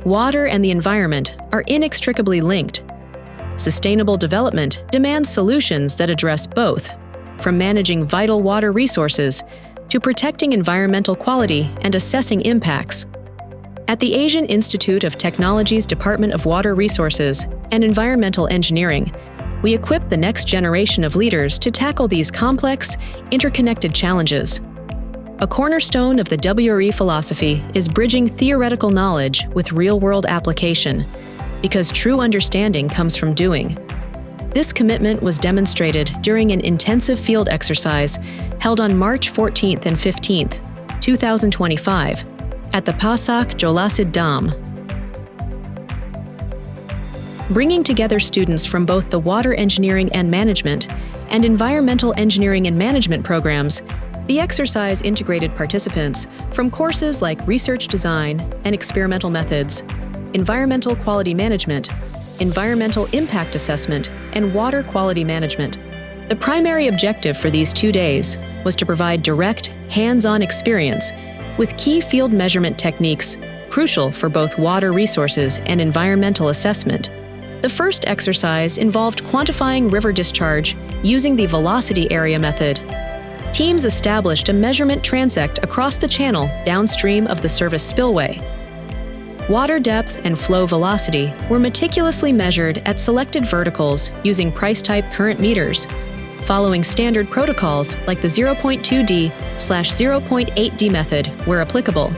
Water and the environment are inextricably linked. Sustainable development demands solutions that address both, from managing vital water resources to protecting environmental quality and assessing impacts. At the Asian Institute of Technology's Department of Water Resources and Environmental Engineering, we equip the next generation of leaders to tackle these complex, interconnected challenges. A cornerstone of the WRE philosophy is bridging theoretical knowledge with real-world application, because true understanding comes from doing. This commitment was demonstrated during an intensive field exercise held on March 14th and 15th, 2025, at the Pasak Jolasid Dam. Bringing together students from both the water engineering and management and environmental engineering and management programs, the exercise integrated participants from courses like research design and experimental methods, environmental quality management, environmental impact assessment, and water quality management. The primary objective for these 2 days was to provide direct, hands-on experience with key field measurement techniques crucial for both water resources and environmental assessment. The first exercise involved quantifying river discharge using the velocity area method. Teams established a measurement transect across the channel downstream of the service spillway. Water depth and flow velocity were meticulously measured at selected verticals using price-type current meters, following standard protocols like the 0.2D/0.8D method where applicable.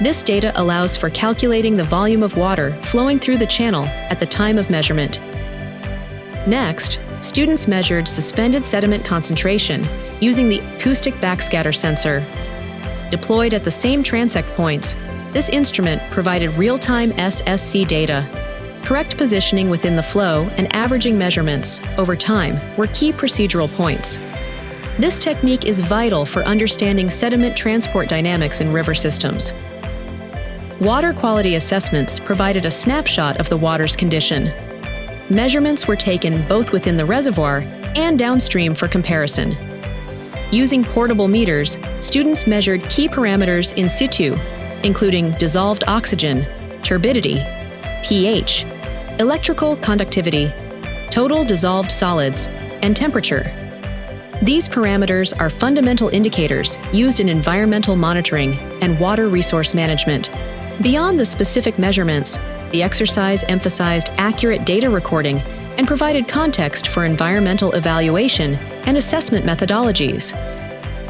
This data allows for calculating the volume of water flowing through the channel at the time of measurement. Next, students measured suspended sediment concentration using the acoustic backscatter sensor. Deployed at the same transect points, this instrument provided real-time SSC data. Correct positioning within the flow and averaging measurements over time were key procedural points. This technique is vital for understanding sediment transport dynamics in river systems. Water quality assessments provided a snapshot of the water's condition. Measurements were taken both within the reservoir and downstream for comparison. Using portable meters, students measured key parameters in situ, including dissolved oxygen, turbidity, pH, electrical conductivity, total dissolved solids, and temperature. These parameters are fundamental indicators used in environmental monitoring and water resource management. Beyond the specific measurements, the exercise emphasized accurate data recording and provided context for environmental evaluation and assessment methodologies.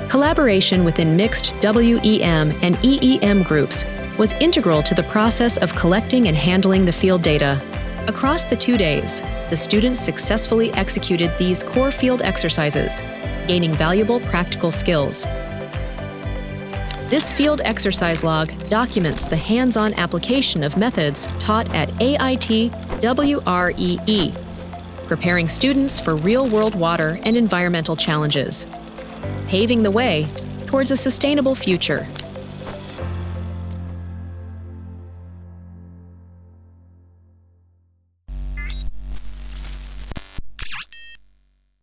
Collaboration within mixed WEM and EEM groups was integral to the process of collecting and handling the field data. Across the 2 days, the students successfully executed these core field exercises, gaining valuable practical skills. This field exercise log documents the hands-on application of methods taught at AIT WREE, preparing students for real-world water and environmental challenges, paving the way towards a sustainable future.